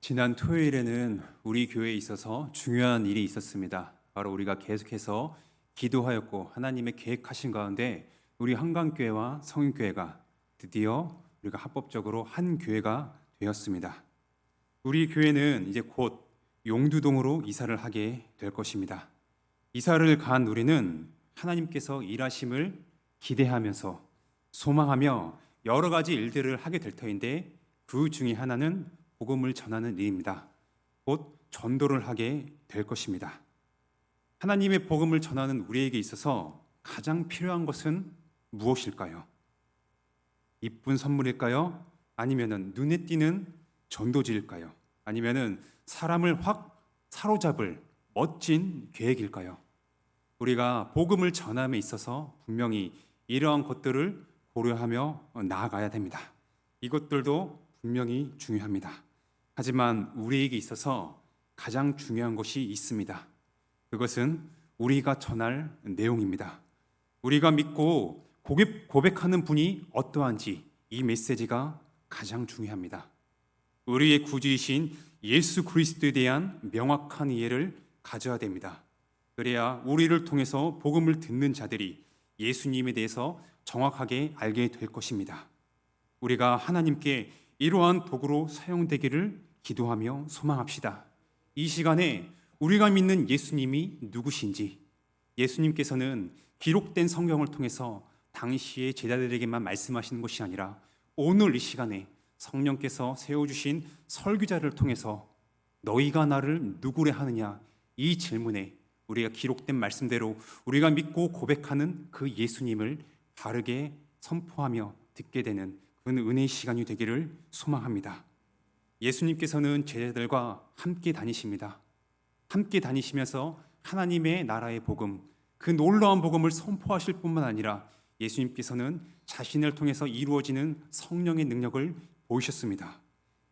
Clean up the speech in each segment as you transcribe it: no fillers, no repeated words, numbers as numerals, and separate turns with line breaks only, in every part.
지난 토요일에는 우리 교회에 있어서 중요한 일이 있었습니다. 바로 우리가 계속해서 기도하였고 하나님의 계획하신 가운데 우리 한강교회와 성인교회가 드디어 우리가 합법적으로 한 교회가 되었습니다. 우리 교회는 이제 곧 용두동으로 이사를 하게 될 것입니다. 이사를 간 우리는 하나님께서 일하심을 기대하면서 소망하며 여러 가지 일들을 하게 될 터인데 그 중에 하나는 복음을 전하는 일입니다. 곧 전도를 하게 될 것입니다. 하나님의 복음을 전하는 우리에게 있어서 가장 필요한 것은 무엇일까요? 이쁜 선물일까요? 아니면은 눈에 띄는 전도지일까요? 아니면은 사람을 확 사로잡을 멋진 계획일까요? 우리가 복음을 전함에 있어서 분명히 이러한 것들을 고려하며 나아가야 됩니다. 이것들도 분명히 중요합니다. 하지만 우리에게 있어서 가장 중요한 것이 있습니다. 그것은 우리가 전할 내용입니다. 우리가 믿고 고백하는 분이 어떠한지 이 메시지가 가장 중요합니다. 우리의 구주이신 예수 그리스도에 대한 명확한 이해를 가져야 됩니다. 그래야 우리를 통해서 복음을 듣는 자들이 예수님에 대해서 정확하게 알게 될 것입니다. 우리가 하나님께 이러한 도구로 사용되기를 기도하며 소망합시다. 이 시간에 우리가 믿는 예수님이 누구신지, 예수님께서는 기록된 성경을 통해서 당시의 제자들에게만 말씀하시는 것이 아니라 오늘 이 시간에 성령께서 세워주신 설교자를 통해서 너희가 나를 누구래 하느냐, 이 질문에 우리가 기록된 말씀대로 우리가 믿고 고백하는 그 예수님을 바르게 선포하며 듣게 되는 그 은혜의 시간이 되기를 소망합니다. 예수님께서는 제자들과 함께 다니십니다. 함께 다니시면서 하나님의 나라의 복음, 그 놀라운 복음을 선포하실 뿐만 아니라 예수님께서는 자신을 통해서 이루어지는 성령의 능력을 보이셨습니다.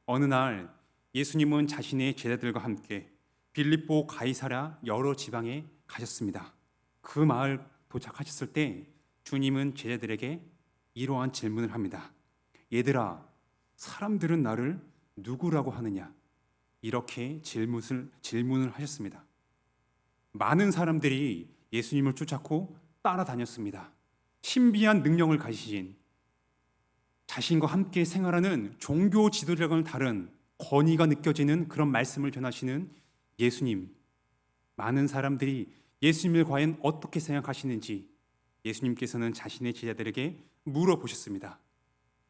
어느 날 예수님은 자신의 제자들과 함께 빌립보 가이사랴 여러 지방에 가셨습니다. 그 마을 도착하셨을 때 주님은 제자들에게 이러한 질문을 합니다. 얘들아, 사람들은 나를 누구라고 하느냐? 이렇게 질문을 하셨습니다. 많은 사람들이 예수님을 쫓았고 따라다녔습니다. 신비한 능력을 가지신, 자신과 함께 생활하는 종교 지도자와는 다른 권위가 느껴지는 그런 말씀을 전하시는 예수님. 많은 사람들이 예수님을 과연 어떻게 생각하시는지 예수님께서는 자신의 제자들에게 물어보셨습니다.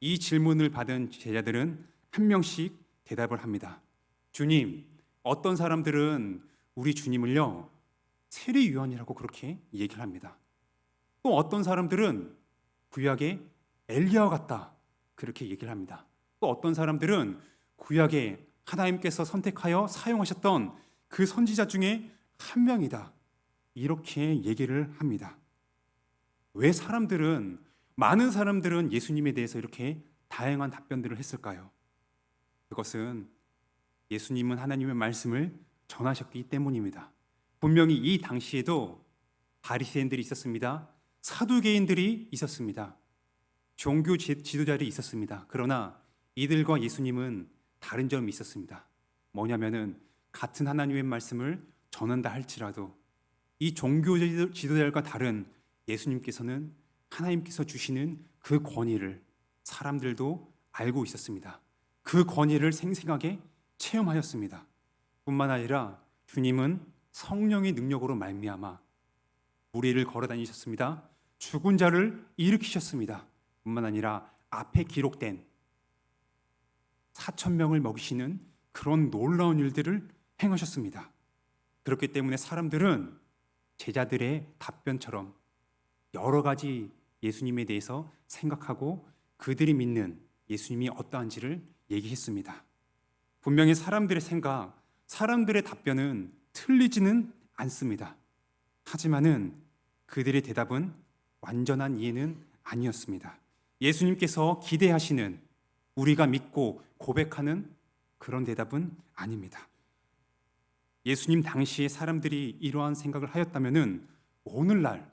이 질문을 받은 제자들은 한 명씩 대답을 합니다. 주님, 어떤 사람들은 우리 주님을요 세례 요한이라고 그렇게 얘기를 합니다. 또 어떤 사람들은 구약의 엘리야와 같다 그렇게 얘기를 합니다. 또 어떤 사람들은 구약에 하나님께서 선택하여 사용하셨던 그 선지자 중에 한 명이다 이렇게 얘기를 합니다. 왜 많은 사람들은 예수님에 대해서 이렇게 다양한 답변들을 했을까요? 그것은 예수님은 하나님의 말씀을 전하셨기 때문입니다. 분명히 이 당시에도 바리새인들이 있었습니다. 사두개인들이 있었습니다. 종교 지도자들이 있었습니다. 그러나 이들과 예수님은 다른 점이 있었습니다. 뭐냐면은 같은 하나님의 말씀을 전한다 할지라도 이 종교 지도자들과 다른 예수님께서는 하나님께서 주시는 그 권위를 사람들도 알고 있었습니다. 그 권위를 생생하게 체험하였습니다. 뿐만 아니라 주님은 성령의 능력으로 말미암아 무리를 걸어 다니셨습니다. 죽은 자를 일으키셨습니다. 뿐만 아니라 앞에 기록된 4,000명을 먹이시는 그런 놀라운 일들을 행하셨습니다. 그렇기 때문에 사람들은 제자들의 답변처럼 여러 가지 예수님에 대해서 생각하고 그들이 믿는 예수님이 어떠한지를 얘기했습니다. 분명히 사람들의 생각, 사람들의 답변은 틀리지는 않습니다. 하지만은 그들의 대답은 완전한 이해는 아니었습니다. 예수님께서 기대하시는 우리가 믿고 고백하는 그런 대답은 아닙니다. 예수님 당시에 사람들이 이러한 생각을 하였다면은 오늘날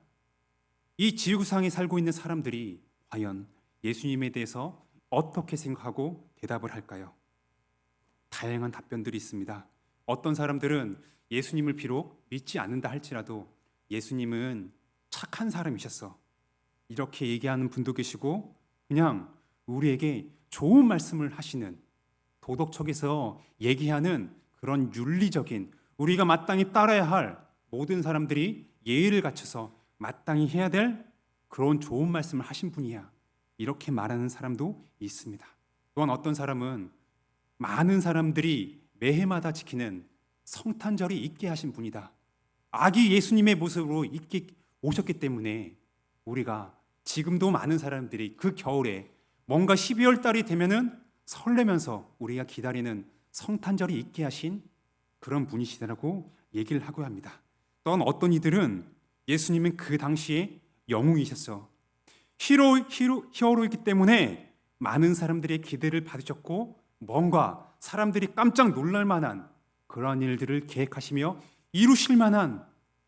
이 지구상에 살고 있는 사람들이 과연 예수님에 대해서 어떻게 생각하고 대답을 할까요? 다양한 답변들이 있습니다. 어떤 사람들은 예수님을 비록 믿지 않는다 할지라도 예수님은 착한 사람이셨어, 이렇게 얘기하는 분도 계시고, 그냥 우리에게 좋은 말씀을 하시는, 도덕적에서 얘기하는 그런 윤리적인, 우리가 마땅히 따라야 할, 모든 사람들이 예의를 갖춰서 마땅히 해야 될 그런 좋은 말씀을 하신 분이야, 이렇게 말하는 사람도 있습니다. 또한 어떤 사람은 많은 사람들이 매해마다 지키는 성탄절이 있게 하신 분이다, 아기 예수님의 모습으로 있게 오셨기 때문에 우리가 지금도 많은 사람들이 그 겨울에 뭔가 12월 달이 되면은 설레면서 우리가 기다리는 성탄절이 있게 하신 그런 분이시라고 얘기를 하고 합니다. 또한 어떤 이들은 예수님은 그 당시에 영웅이셨어, 히어로이기 때문에 많은 사람들의 기대를 받으셨고, 뭔가 사람들이 깜짝 놀랄 만한 그러한 일들을 계획하시며 이루실 만한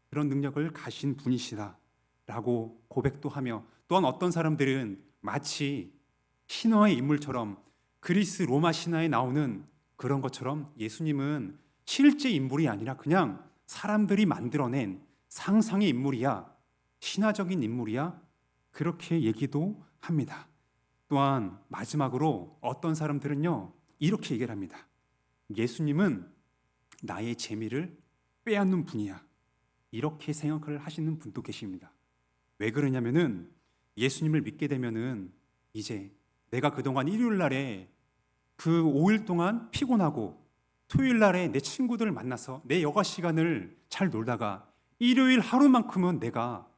그런 능력을 가신 분이시다라고 고백도 하며, 또한 어떤 사람들은 마치 신화의 인물처럼, 그리스 로마 신화에 나오는 그런 것처럼 예수님은 실제 인물이 아니라 그냥 사람들이 만들어낸 상상의 인물이야, 신화적인 인물이야, 그렇게 얘기도 합니다. 또한 마지막으로 어떤 사람들은요, 이렇게 얘기를 합니다. 예수님은 나의 재미를 빼앗는 분이야, 이렇게 생각을 하시는 분도 계십니다. 왜 그러냐면은 예수님을 믿게 되면은 이제 내가 그동안 일요일 날에 그 5일 동안 피곤하고 토요일 날에 내 친구들을 만나서 내 여가 시간을 잘 놀다가 일요일 하루만큼은 내가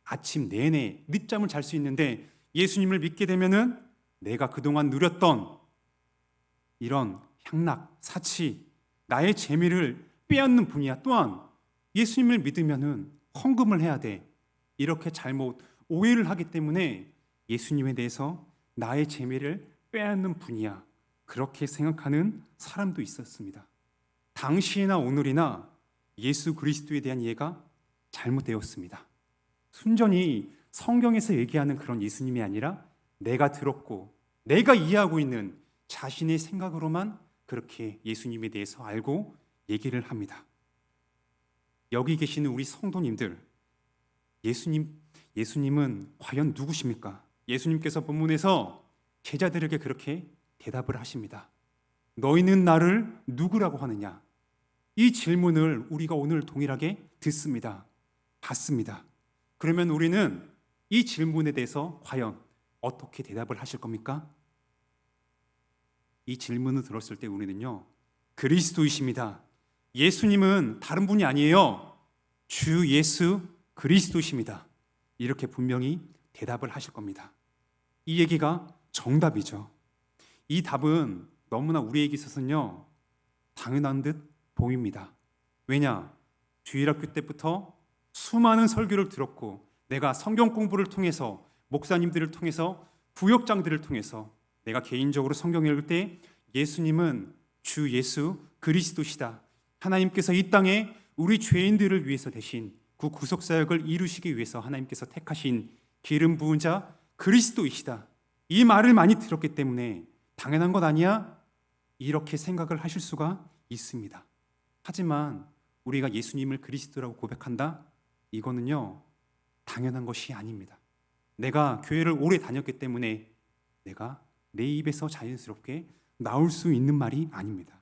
아침 내내 늦잠을 잘 수 있는데, 예수님을 믿게 되면은 내가 그동안 누렸던 이런 향락, 사치, 나의 재미를 빼앗는 분이야. 또한 예수님을 믿으면은 헌금을 해야 돼, 이렇게 잘못 오해를 하기 때문에 예수님에 대해서 나의 재미를 빼앗는 분이야, 그렇게 생각하는 사람도 있었습니다. 당시나 오늘이나 예수 그리스도에 대한 이해가 잘못되었습니다. 순전히 성경에서 얘기하는 그런 예수님이 아니라 내가 들었고 내가 이해하고 있는 자신의 생각으로만 그렇게 예수님에 대해서 알고 얘기를 합니다. 여기 계시는 우리 성도님들, 예수님은 과연 누구십니까? 예수님께서 본문에서 제자들에게 그렇게 대답을 하십니다. 너희는 나를 누구라고 하느냐? 이 질문을 우리가 오늘 동일하게 듣습니다. 받습니다. 그러면 우리는 이 질문에 대해서 과연 어떻게 대답을 하실 겁니까? 이 질문을 들었을 때 우리는요, 그리스도이십니다, 예수님은 다른 분이 아니에요, 주 예수 그리스도이십니다, 이렇게 분명히 대답을 하실 겁니다. 이 얘기가 정답이죠. 이 답은 너무나 우리에게 있어서는요, 당연한 듯 보입니다. 왜냐? 주일학교 때부터 수많은 설교를 들었고, 내가 성경 공부를 통해서, 목사님들을 통해서, 부역장들을 통해서 내가 개인적으로 성경을 읽을 때 예수님은 주 예수 그리스도시다, 하나님께서 이 땅에 우리 죄인들을 위해서 대신 그 구속사역을 이루시기 위해서 하나님께서 택하신 기름 부은 자 그리스도이시다, 이 말을 많이 들었기 때문에 당연한 것 아니야? 이렇게 생각을 하실 수가 있습니다. 하지만 우리가 예수님을 그리스도라고 고백한다? 이거는요, 당연한 것이 아닙니다. 내가 교회를 오래 다녔기 때문에 내가 내 입에서 자연스럽게 나올 수 있는 말이 아닙니다.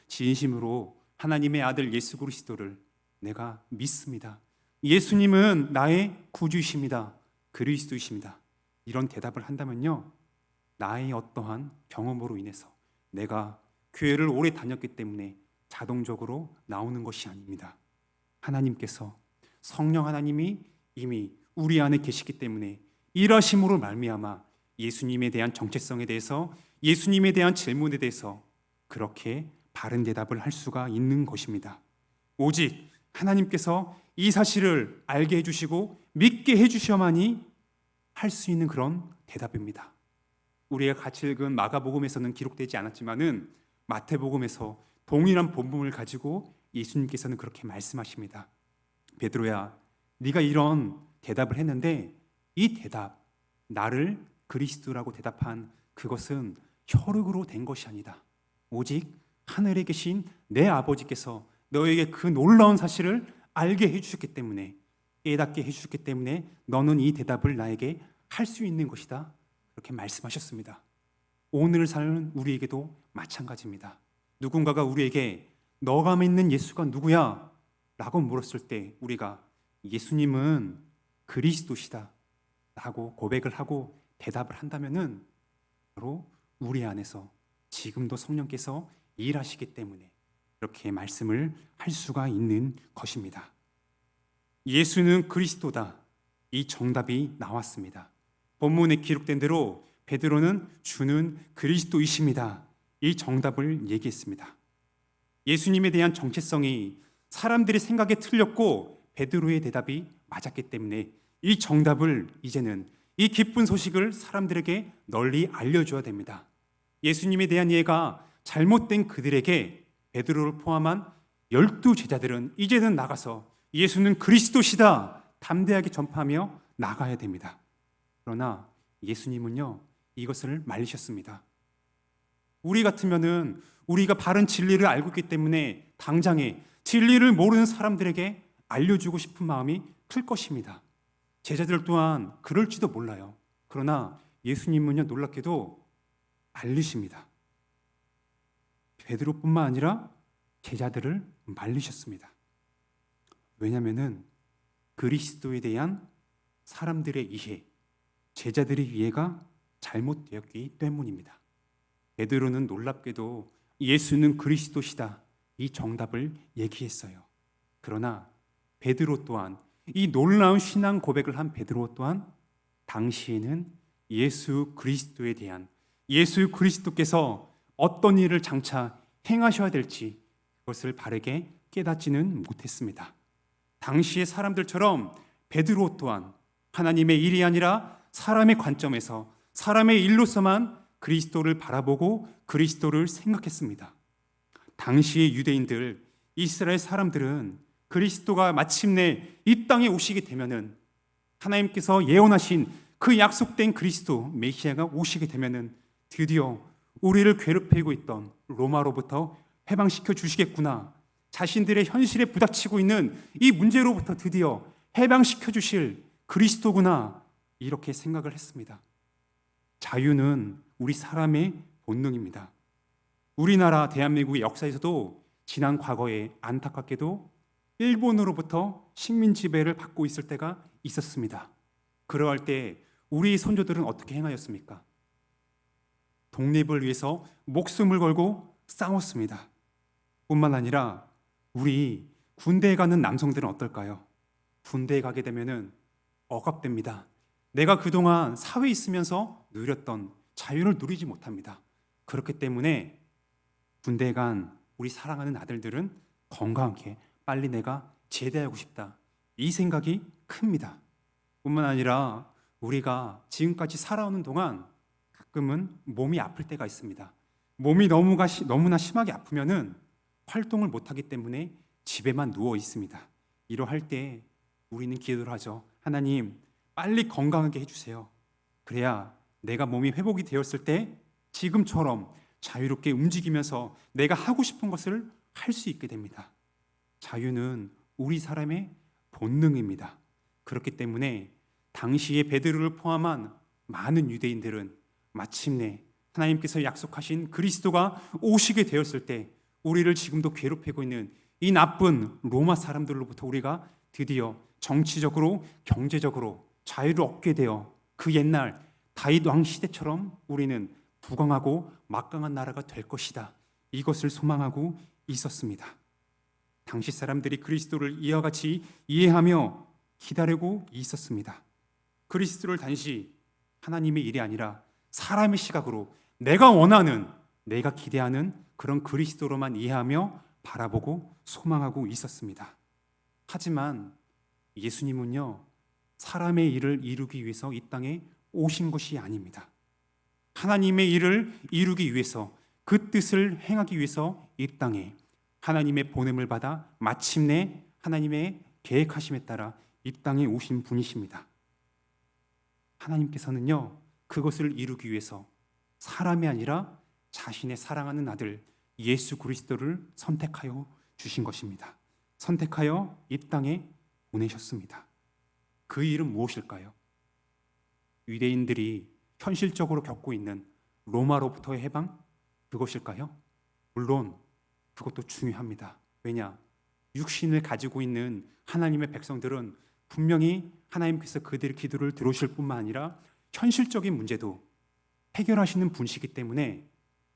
진심으로 하나님의 아들 예수 그리스도를 내가 믿습니다, 예수님은 나의 구주이십니다, 그리스도이십니다, 이런 대답을 한다면요, 나의 어떠한 경험으로 인해서 내가 교회를 오래 다녔기 때문에 자동적으로 나오는 것이 아닙니다. 하나님께서, 성령 하나님이 이미 우리 안에 계시기 때문에 일하심으로 말미암아 예수님에 대한 정체성에 대해서, 예수님에 대한 질문에 대해서 그렇게 바른 대답을 할 수가 있는 것입니다. 오직 하나님께서 이 사실을 알게 해주시고 믿게 해주셔야만이 할 수 있는 그런 대답입니다. 우리가 같이 읽은 마가복음에서는 기록되지 않았지만은 마태복음에서 동일한 본문을 가지고 예수님께서는 그렇게 말씀하십니다. 베드로야, 네가 이런 대답을 했는데 이 대답, 나를 그리스도라고 대답한 그것은 혈육으로 된 것이 아니다, 오직 하늘에 계신 내 아버지께서 너에게 그 놀라운 사실을 알게 해주셨기 때문에, 깨닫게 해주셨기 때문에 너는 이 대답을 나에게 할 수 있는 것이다. 그렇게 말씀하셨습니다. 오늘 사는 우리에게도 마찬가지입니다. 누군가가 우리에게 너가 믿는 예수가 누구야? 라고 물었을 때 우리가 예수님은 그리스도시다 라고 고백을 하고 대답을 한다면은 바로 우리 안에서 지금도 성령께서 일하시기 때문에 이렇게 말씀을 할 수가 있는 것입니다. 예수는 그리스도다. 이 정답이 나왔습니다. 본문에 기록된 대로 베드로는 주는 그리스도이십니다. 이 정답을 얘기했습니다. 예수님에 대한 정체성이 사람들의 생각에 틀렸고 베드로의 대답이 맞았기 때문에 이 정답을 이제는 이 기쁜 소식을 사람들에게 널리 알려줘야 됩니다. 예수님에 대한 이해가 잘못된 그들에게 베드로를 포함한 12제자들은 이제는 나가서 예수는 그리스도시다 담대하게 전파하며 나가야 됩니다. 그러나 예수님은요, 이것을 말리셨습니다. 우리 같으면은 우리가 바른 진리를 알고 있기 때문에 당장에 진리를 모르는 사람들에게 알려주고 싶은 마음이 클 것입니다. 제자들 또한 그럴지도 몰라요. 그러나 예수님은요, 놀랍게도 말리십니다. 베드로뿐만 아니라 제자들을 말리셨습니다. 왜냐하면은 그리스도에 대한 사람들의 이해, 제자들의 이해가 잘못되었기 때문입니다. 베드로는 놀랍게도 예수는 그리스도시다 이 정답을 얘기했어요. 그러나 베드로 또한 이 놀라운 신앙 고백을 한 베드로 또한 당시에는 예수 그리스도에 대한 예수 그리스도께서 어떤 일을 장차 행하셔야 될지 그것을 바르게 깨닫지는 못했습니다. 당시의 사람들처럼 베드로 또한 하나님의 일이 아니라 사람의 관점에서 사람의 일로서만 그리스도를 바라보고 그리스도를 생각했습니다. 당시의 유대인들, 이스라엘 사람들은 그리스도가 마침내 이 땅에 오시게 되면은 하나님께서 예언하신 그 약속된 그리스도 메시아가 오시게 되면은 드디어 우리를 괴롭히고 있던 로마로부터 해방시켜 주시겠구나. 자신들의 현실에 부닥치고 있는 이 문제로부터 드디어 해방시켜 주실 그리스도구나. 이렇게 생각을 했습니다. 자유는 우리 사람의 본능입니다. 우리나라 대한민국의 역사에서도 지난 과거에 안타깝게도 일본으로부터 식민 지배를 받고 있을 때가 있었습니다. 그러할 때 우리 선조들은 어떻게 행하였습니까? 독립을 위해서 목숨을 걸고 싸웠습니다. 뿐만 아니라 우리 군대에 가는 남성들은 어떨까요? 군대에 가게 되면은 억압됩니다. 내가 그동안 사회에 있으면서 누렸던 자유를 누리지 못합니다. 그렇기 때문에 군대에 간 우리 사랑하는 아들들은 건강하게 빨리 내가 제대하고 싶다. 이 생각이 큽니다. 뿐만 아니라 우리가 지금까지 살아오는 동안 가끔은 몸이 아플 때가 있습니다. 몸이 너무나 심하게 아프면은 활동을 못하기 때문에 집에만 누워 있습니다. 이러할 때 우리는 기도를 하죠. 하나님, 빨리 건강하게 해주세요. 그래야 내가 몸이 회복이 되었을 때 지금처럼 자유롭게 움직이면서 내가 하고 싶은 것을 할 수 있게 됩니다. 자유는 우리 사람의 본능입니다. 그렇기 때문에 당시에 베드로를 포함한 많은 유대인들은 마침내 하나님께서 약속하신 그리스도가 오시게 되었을 때 우리를 지금도 괴롭히고 있는 이 나쁜 로마 사람들로부터 우리가 드디어 정치적으로 경제적으로 자유를 얻게 되어 그 옛날 다윗 왕 시대처럼 우리는 부강하고 막강한 나라가 될 것이다. 이것을 소망하고 있었습니다. 당시 사람들이 그리스도를 이와 같이 이해하며 기다리고 있었습니다. 그리스도를 단지 하나님의 일이 아니라 사람의 시각으로 내가 원하는, 내가 기대하는 그런 그리스도로만 이해하며 바라보고 소망하고 있었습니다. 하지만 예수님은요, 사람의 일을 이루기 위해서 이 땅에 오신 것이 아닙니다. 하나님의 일을 이루기 위해서, 그 뜻을 행하기 위해서 이 땅에 하나님의 보냄을 받아 마침내 하나님의 계획하심에 따라 이 땅에 오신 분이십니다. 하나님께서는요, 그것을 이루기 위해서 사람이 아니라 자신의 사랑하는 아들 예수 그리스도를 선택하여 주신 것입니다. 선택하여 이 땅에 보내셨습니다. 그 일은 무엇일까요? 유대인들이 현실적으로 겪고 있는 로마로부터의 해방, 그것일까요? 물론 그것도 중요합니다. 왜냐? 육신을 가지고 있는 하나님의 백성들은 분명히 하나님께서 그들의 기도를 들으실 뿐만 아니라 현실적인 문제도 해결하시는 분이시기 때문에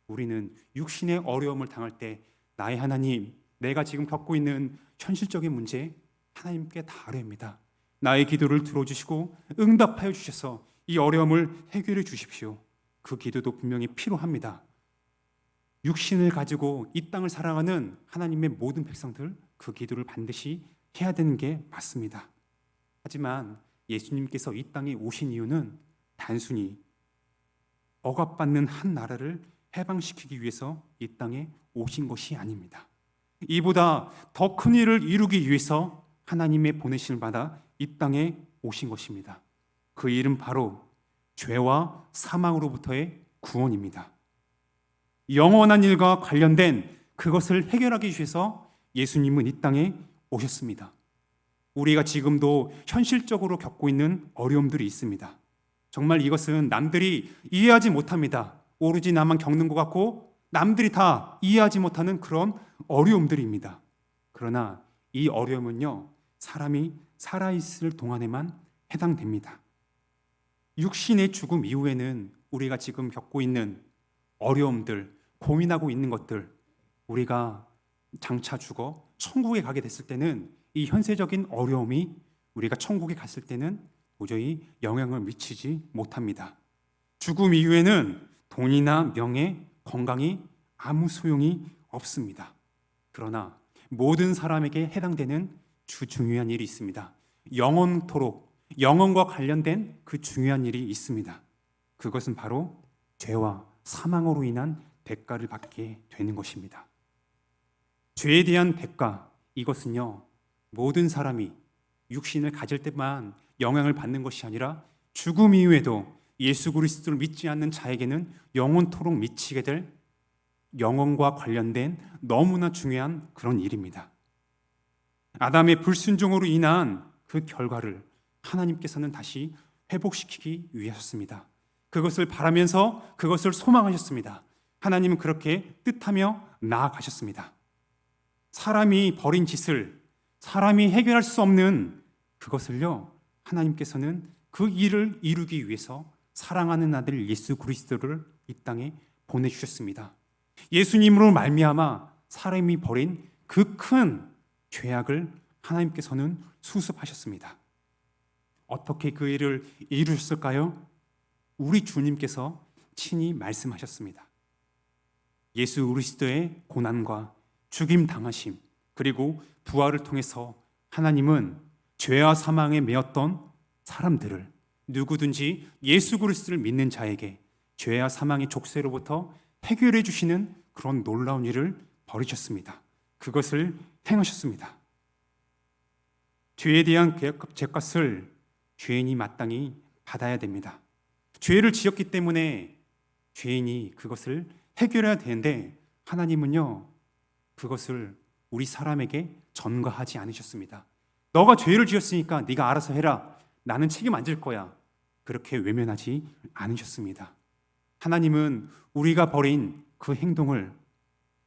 우리는 육신의 어려움을 당할 때 나의 하나님, 내가 지금 겪고 있는 현실적인 문제 하나님께 다 아뢰입니다. 나의 기도를 들어주시고 응답하여 주셔서 이 어려움을 해결해 주십시오. 그 기도도 분명히 필요합니다. 육신을 가지고 이 땅을 살아가는 하나님의 모든 백성들, 그 기도를 반드시 해야 되는 게 맞습니다. 하지만 예수님께서 이 땅에 오신 이유는 단순히 억압받는 한 나라를 해방시키기 위해서 이 땅에 오신 것이 아닙니다. 이보다 더 큰 일을 이루기 위해서 하나님의 보내심을 받아 이 땅에 오신 것입니다. 그 일은 바로 죄와 사망으로부터의 구원입니다. 영원한 일과 관련된 그것을 해결하기 위해서 예수님은 이 땅에 오셨습니다. 우리가 지금도 현실적으로 겪고 있는 어려움들이 있습니다. 정말 이것은 남들이 이해하지 못합니다. 오로지 나만 겪는 것 같고 남들이 다 이해하지 못하는 그런 어려움들입니다. 그러나 이 어려움은요, 사람이 살아있을 동안에만 해당됩니다. 육신의 죽음 이후에는 우리가 지금 겪고 있는 어려움들, 고민하고 있는 것들, 우리가 장차 죽어 천국에 가게 됐을 때는 이 현세적인 어려움이 우리가 천국에 갔을 때는 도저히 영향을 미치지 못합니다. 죽음 이후에는 돈이나 명예, 건강이 아무 소용이 없습니다. 그러나 모든 사람에게 해당되는 중요한 일이 있습니다. 영원토록 영원과 관련된 그 중요한 일이 있습니다. 그것은 바로 죄와 사망으로 인한 대가를 받게 되는 것입니다. 죄에 대한 대가, 이것은요, 모든 사람이 육신을 가질 때만 영향을 받는 것이 아니라 죽음 이후에도 예수 그리스도를 믿지 않는 자에게는 영원토록 미치게 될 영혼과 관련된 너무나 중요한 그런 일입니다. 아담의 불순종으로 인한 그 결과를 하나님께서는 다시 회복시키기 위하셨습니다. 그것을 바라면서 그것을 소망하셨습니다. 하나님은 그렇게 뜻하며 나아가셨습니다. 사람이 벌인 짓을 사람이 해결할 수 없는 그것을요, 하나님께서는 그 일을 이루기 위해서 사랑하는 아들 예수 그리스도를 이 땅에 보내주셨습니다. 예수님으로 말미암아 사람이 벌인 그 큰 죄악을 하나님께서는 수습하셨습니다. 어떻게 그 일을 이루셨을까요? 우리 주님께서 친히 말씀하셨습니다. 예수 그리스도의 고난과 죽임 당하심, 그리고 부활을 통해서 하나님은 죄와 사망에 매였던 사람들을 누구든지 예수 그리스도를 믿는 자에게 죄와 사망의 족쇄로부터 해결해 주시는 그런 놀라운 일을 벌이셨습니다. 그것을 행하셨습니다. 죄에 대한 죄값을 죄인이 마땅히 받아야 됩니다. 죄를 지었기 때문에 죄인이 그것을 해결해야 되는데 하나님은요, 그것을 우리 사람에게 전가하지 않으셨습니다. 너가 죄를 지었으니까 네가 알아서 해라. 나는 책임 안 질 거야. 그렇게 외면하지 않으셨습니다. 하나님은 우리가 벌인 그 행동을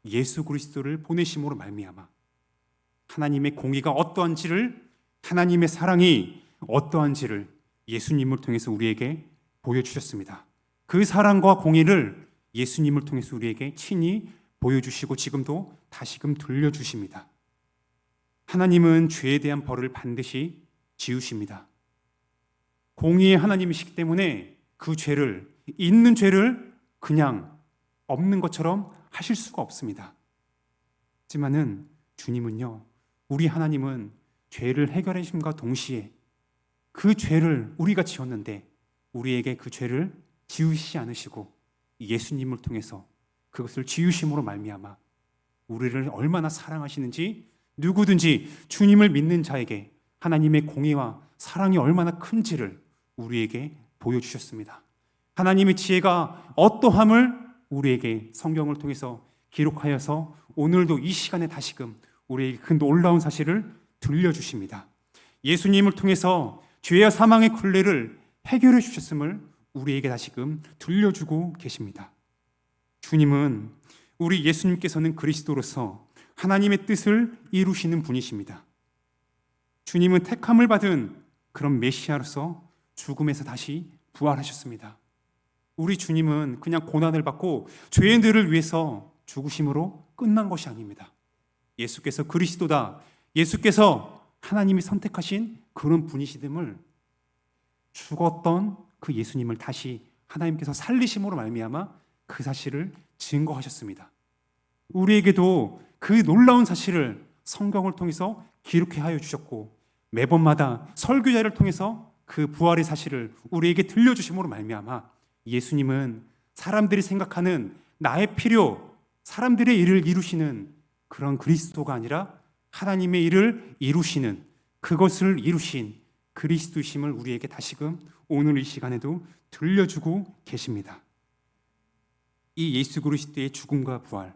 예수 그리스도를 보내심으로 말미암아 하나님의 공의가 어떠한지를, 하나님의 사랑이 어떠한지를 예수님을 통해서 우리에게 보여주셨습니다. 그 사랑과 공의를 예수님을 통해서 우리에게 친히 보여주시고 지금도 다시금 들려주십니다. 하나님은 죄에 대한 벌을 반드시 지으십니다. 공의의 하나님이시기 때문에 그 죄를, 있는 죄를 그냥 없는 것처럼 하실 수가 없습니다. 하지만은 주님은요, 우리 하나님은 죄를 해결해 주심과 동시에 그 죄를 우리가 지었는데 우리에게 그 죄를 지우시지 않으시고 예수님을 통해서 그것을 지우심으로 말미암아 우리를 얼마나 사랑하시는지, 누구든지 주님을 믿는 자에게 하나님의 공의와 사랑이 얼마나 큰지를 우리에게 보여주셨습니다. 하나님의 지혜가 어떠함을 우리에게 성경을 통해서 기록하여서 오늘도 이 시간에 다시금 우리에게 그 놀라운 사실을 들려주십니다. 예수님을 통해서 죄와 사망의 굴레를 해결해 주셨음을 우리에게 다시금 들려주고 계십니다. 주님은 우리 예수님께서는 그리스도로서 하나님의 뜻을 이루시는 분이십니다. 주님은 택함을 받은 그런 메시아로서 죽음에서 다시 부활하셨습니다. 우리 주님은 그냥 고난을 받고 죄인들을 위해서 죽으심으로 끝난 것이 아닙니다. 예수께서 그리스도다, 예수께서 하나님이 선택하신 그런 분이시됨을, 죽었던 그 예수님을 다시 하나님께서 살리심으로 말미암아 그 사실을 증거하셨습니다. 우리에게도 그 놀라운 사실을 성경을 통해서 기록해 하여 주셨고, 매번마다 설교자를 통해서 그 부활의 사실을 우리에게 들려주심으로 말미암아 예수님은 사람들이 생각하는 나의 필요, 사람들의 일을 이루시는 그런 그리스도가 아니라 하나님의 일을 이루시는, 그것을 이루신 그리스도심을 우리에게 다시금 오늘 이 시간에도 들려주고 계십니다. 이 예수 그리스도의 죽음과 부활,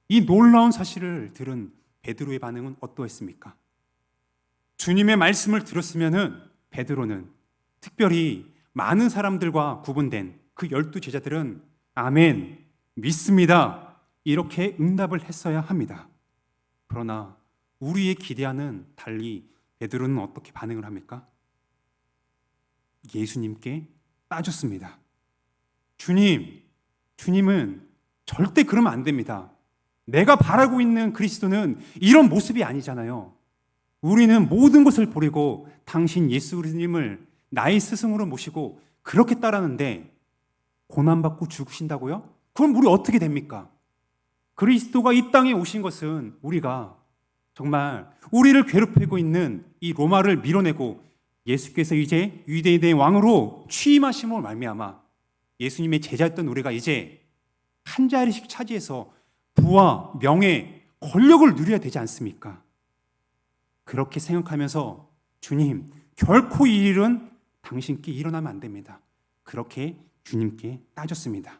이 놀라운 사실을 들은 베드로의 반응은 어떠했습니까? 주님의 말씀을 들었으면은 베드로는, 특별히 많은 사람들과 구분된 그 12제자들은 아멘, 믿습니다, 이렇게 응답을 했어야 합니다. 그러나 우리의 기대와는 달리 베드로는 어떻게 반응을 합니까? 예수님께 따졌습니다. 주님은 절대 그러면 안 됩니다. 내가 바라고 있는 그리스도는 이런 모습이 아니잖아요. 우리는 모든 것을 버리고 당신 예수 그리스도님을 나의 스승으로 모시고 그렇게 따르는데 고난받고 죽으신다고요? 그럼 우리 어떻게 됩니까? 그리스도가 이 땅에 오신 것은 우리가 정말 우리를 괴롭히고 있는 이 로마를 밀어내고 예수께서 이제 유대인의 왕으로 취임하심으로 말미암아 예수님의 제자였던 우리가 이제 한 자리씩 차지해서 부와 명예, 권력을 누려야 되지 않습니까? 그렇게 생각하면서 주님, 결코 이 일은 당신께 일어나면 안 됩니다. 그렇게 주님께 따졌습니다.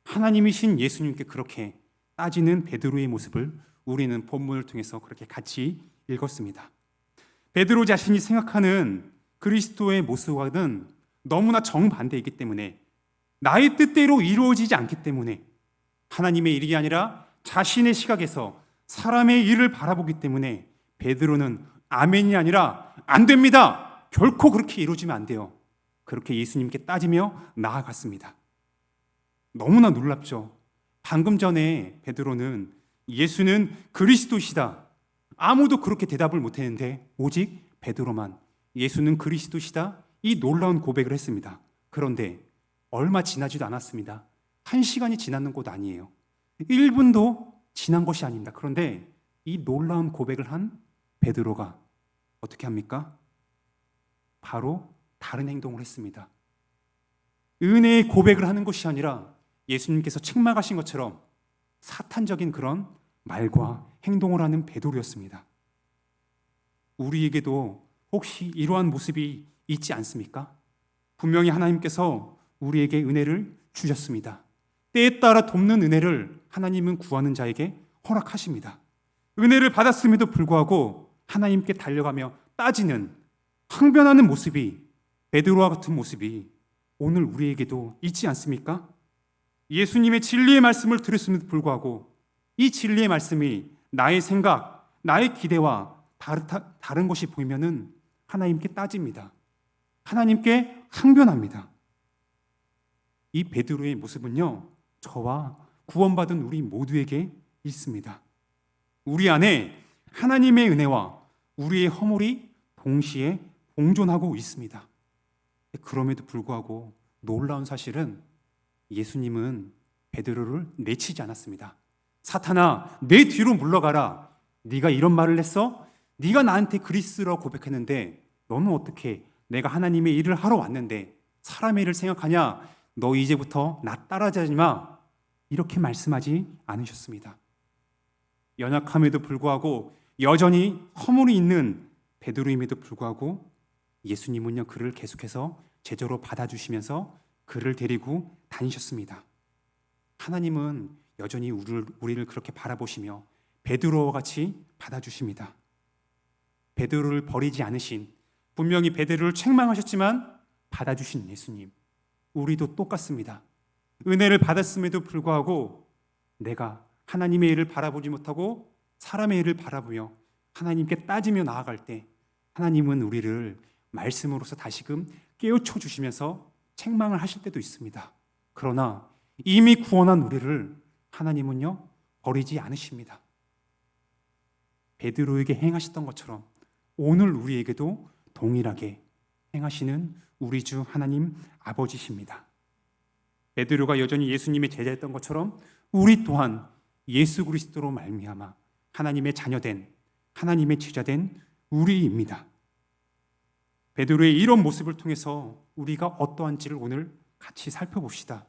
하나님이신 예수님께 그렇게 따지는 베드로의 모습을 우리는 본문을 통해서 그렇게 같이 읽었습니다. 베드로 자신이 생각하는 그리스도의 모습과는 너무나 정반대이기 때문에, 나의 뜻대로 이루어지지 않기 때문에, 하나님의 일이 아니라 자신의 시각에서 사람의 일을 바라보기 때문에 베드로는 아멘이 아니라 안 됩니다, 결코 그렇게 이루어지면 안 돼요, 그렇게 예수님께 따지며 나아갔습니다. 너무나 놀랍죠. 방금 전에 베드로는 예수는 그리스도시다, 아무도 그렇게 대답을 못했는데 오직 베드로만 예수는 그리스도시다, 이 놀라운 고백을 했습니다. 그런데 얼마 지나지도 않았습니다. 1시간이 지났는 것도 아니에요. 1분도 지난 것이 아닙니다. 그런데 이 놀라운 고백을 한 베드로가 어떻게 합니까? 바로 다른 행동을 했습니다. 은혜의 고백을 하는 것이 아니라 예수님께서 책망하신 것처럼 사탄적인 그런 말과 행동을 하는 베드로였습니다. 우리에게도 혹시 이러한 모습이 있지 않습니까? 분명히 하나님께서 우리에게 은혜를 주셨습니다. 때에 따라 돕는 은혜를 하나님은 구하는 자에게 허락하십니다. 은혜를 받았음에도 불구하고 하나님께 달려가며 따지는, 항변하는 모습이, 베드로와 같은 모습이 오늘 우리에게도 있지 않습니까? 예수님의 진리의 말씀을 들었음에도 불구하고 이 진리의 말씀이 나의 생각, 나의 기대와 다른 것이 보이면은 하나님께 따집니다. 하나님께 항변합니다. 이 베드로의 모습은요, 저와 구원받은 우리 모두에게 있습니다. 우리 안에 하나님의 은혜와 우리의 허물이 동시에 공존하고 있습니다. 그럼에도 불구하고 놀라운 사실은 예수님은 베드로를 내치지 않았습니다. 사탄아, 내 뒤로 물러가라. 네가 이런 말을 했어? 네가 나한테 그리스도라고 고백했는데 너는 어떻게, 내가 하나님의 일을 하러 왔는데 사람의 일을 생각하냐? 너 이제부터 나 따라하지 마. 이렇게 말씀하지 않으셨습니다. 연약함에도 불구하고 여전히 허물이 있는 베드로임에도 불구하고 예수님은요, 그를 계속해서 제자로 받아주시면서 그를 데리고 다니셨습니다. 하나님은 여전히 우리를 그렇게 바라보시며 베드로와 같이 받아주십니다. 베드로를 버리지 않으신, 분명히 베드로를 책망하셨지만 받아주신 예수님, 우리도 똑같습니다. 은혜를 받았음에도 불구하고 내가 하나님의 일을 바라보지 못하고 사람의 일을 바라보며 하나님께 따지며 나아갈 때 하나님은 우리를 말씀으로서 다시금 깨우쳐 주시면서 책망을 하실 때도 있습니다. 그러나 이미 구원한 우리를 하나님은요 버리지 않으십니다. 베드로에게 행하셨던 것처럼 오늘 우리에게도 동일하게 행하시는 우리 주 하나님 아버지십니다. 베드로가 여전히 예수님의 제자였던 것처럼 우리 또한 예수 그리스도로 말미암아 하나님의 자녀된, 하나님의 제자된 우리입니다. 베드로의 이런 모습을 통해서 우리가 어떠한지를 오늘 같이 살펴봅시다.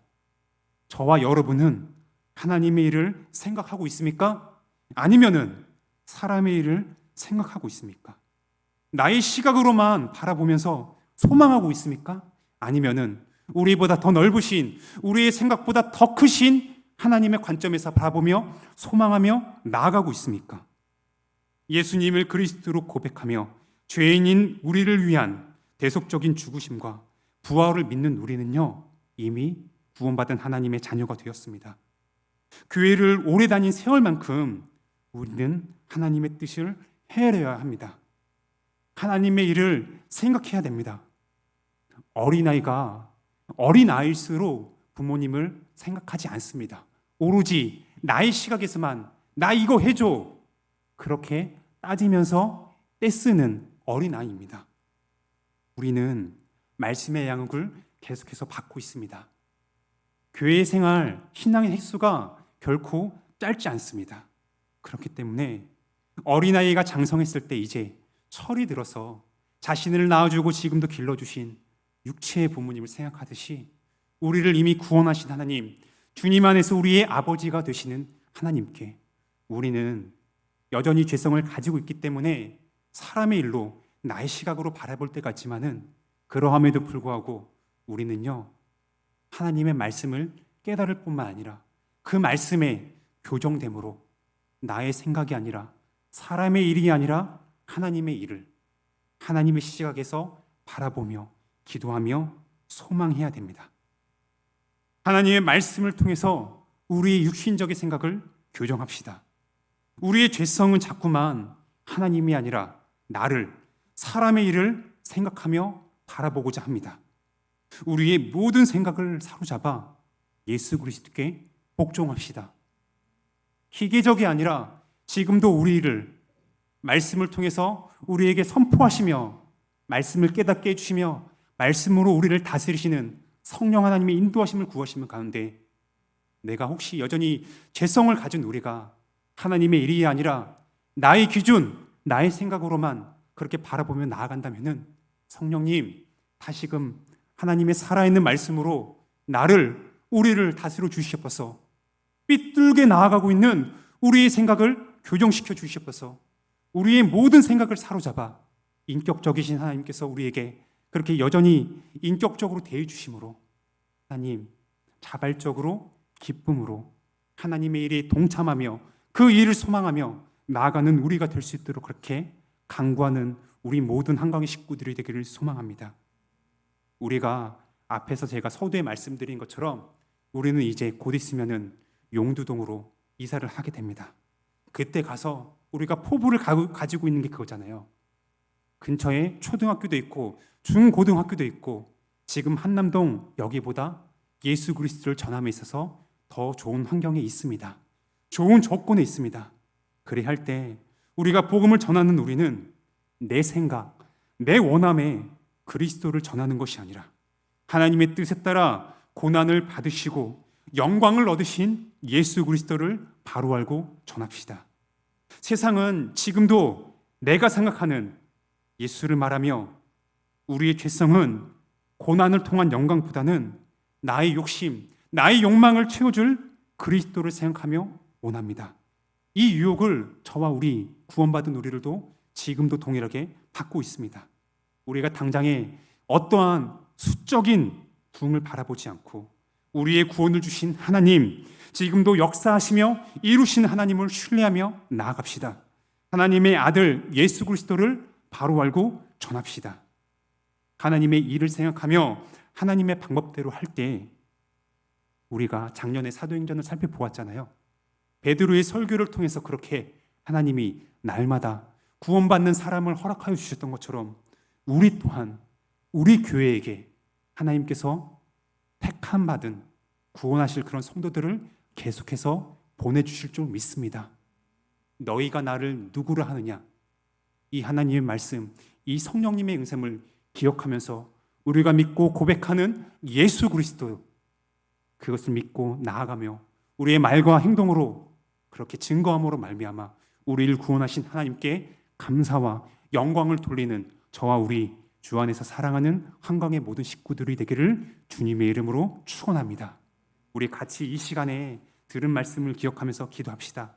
저와 여러분은 하나님의 일을 생각하고 있습니까? 아니면은 사람의 일을 생각하고 있습니까? 나의 시각으로만 바라보면서 소망하고 있습니까? 아니면은 우리보다 더 넓으신, 우리의 생각보다 더 크신 하나님의 관점에서 바라보며 소망하며 나아가고 있습니까? 예수님을 그리스도로 고백하며 죄인인 우리를 위한 대속적인 죽으심과 부활을 믿는 우리는요 이미 구원받은 하나님의 자녀가 되었습니다. 교회를 오래 다닌 세월만큼 우리는 하나님의 뜻을 헤아려야 합니다. 하나님의 일을 생각해야 됩니다. 어린아이일수록 부모님을 생각하지 않습니다. 오로지 나의 시각에서만 나 이거 해줘 그렇게 따지면서 떼쓰는 어린아이입니다. 우리는 말씀의 양육을 계속해서 받고 있습니다. 교회 생활, 신앙의 횟수가 결코 짧지 않습니다. 그렇기 때문에 어린아이가 장성했을 때 이제 철이 들어서 자신을 낳아주고 지금도 길러주신 육체의 부모님을 생각하듯이 우리를 이미 구원하신 하나님, 주님 안에서 우리의 아버지가 되시는 하나님께 우리는 여전히 죄성을 가지고 있기 때문에 사람의 일로 나의 시각으로 바라볼 때가 있지만은 그러함에도 불구하고 우리는요 하나님의 말씀을 깨달을 뿐만 아니라 그 말씀에 교정됨으로 나의 생각이 아니라 사람의 일이 아니라 하나님의 일을 하나님의 시각에서 바라보며 기도하며 소망해야 됩니다. 하나님의 말씀을 통해서 우리의 육신적인 생각을 교정합시다. 우리의 죄성은 자꾸만 하나님이 아니라 나를, 사람의 일을 생각하며 바라보고자 합니다. 우리의 모든 생각을 사로잡아 예수 그리스도께 복종합시다. 기계적이 아니라 지금도 우리를 말씀을 통해서 우리에게 선포하시며 말씀을 깨닫게 해주시며 말씀으로 우리를 다스리시는 성령 하나님의 인도하심을 구하시는 가운데 내가 혹시 여전히 죄성을 가진 우리가 하나님의 일이 아니라 나의 기준, 나의 생각으로만 그렇게 바라보며 나아간다면은 성령님 다시금 하나님의 살아있는 말씀으로 나를, 우리를 다스려 주시옵소서. 삐뚤게 나아가고 있는 우리의 생각을 교정시켜 주시옵소서. 우리의 모든 생각을 사로잡아 인격적이신 하나님께서 우리에게 그렇게 여전히 인격적으로 대해 주심으로 하나님 자발적으로 기쁨으로 하나님의 일에 동참하며 그 일을 소망하며 나아가는 우리가 될 수 있도록 그렇게 강구하는 우리 모든 한강의 식구들이 되기를 소망합니다. 우리가 앞에서 제가 서두에 말씀드린 것처럼 우리는 이제 곧 있으면은 용두동으로 이사를 하게 됩니다. 그때 가서 우리가 포부를 가지고 있는 게 그거잖아요. 근처에 초등학교도 있고 중고등학교도 있고 지금 한남동 여기보다 예수 그리스도를 전함에 있어서 더 좋은 환경에 있습니다. 좋은 조건에 있습니다. 그래 할 때 우리가 복음을 전하는 우리는 내 생각, 내 원함에 그리스도를 전하는 것이 아니라 하나님의 뜻에 따라 고난을 받으시고 영광을 얻으신 예수 그리스도를 바로 알고 전합시다. 세상은 지금도 내가 생각하는 예수를 말하며 우리의 죄성은 고난을 통한 영광보다는 나의 욕심, 나의 욕망을 채워줄 그리스도를 생각하며 원합니다. 이 유혹을 저와 우리 구원받은 우리들도 지금도 동일하게 받고 있습니다. 우리가 당장에 어떠한 수적인 부흥을 바라보지 않고 우리의 구원을 주신 하나님, 지금도 역사하시며 이루신 하나님을 신뢰하며 나아갑시다. 하나님의 아들 예수 그리스도를 바로 알고 전합시다. 하나님의 일을 생각하며 하나님의 방법대로 할 때, 우리가 작년에 사도행전을 살펴보았잖아요. 베드로의 설교를 통해서 그렇게 하나님이 날마다 구원받는 사람을 허락하여 주셨던 것처럼 우리 또한 우리 교회에게 하나님께서 택함 받은 구원하실 그런 성도들을 계속해서 보내주실 줄 믿습니다. 너희가 나를 누구로 하느냐? 이 하나님의 말씀, 이 성령님의 응샘을 기억하면서 우리가 믿고 고백하는 예수 그리스도, 그것을 믿고 나아가며 우리의 말과 행동으로 그렇게 증거함으로 말미암아 우리를 구원하신 하나님께 감사와 영광을 돌리는 저와 우리 주 안에서 사랑하는 한강의 모든 식구들이 되기를 주님의 이름으로 축원합니다. 우리 같이 이 시간에 들은 말씀을 기억하면서 기도합시다.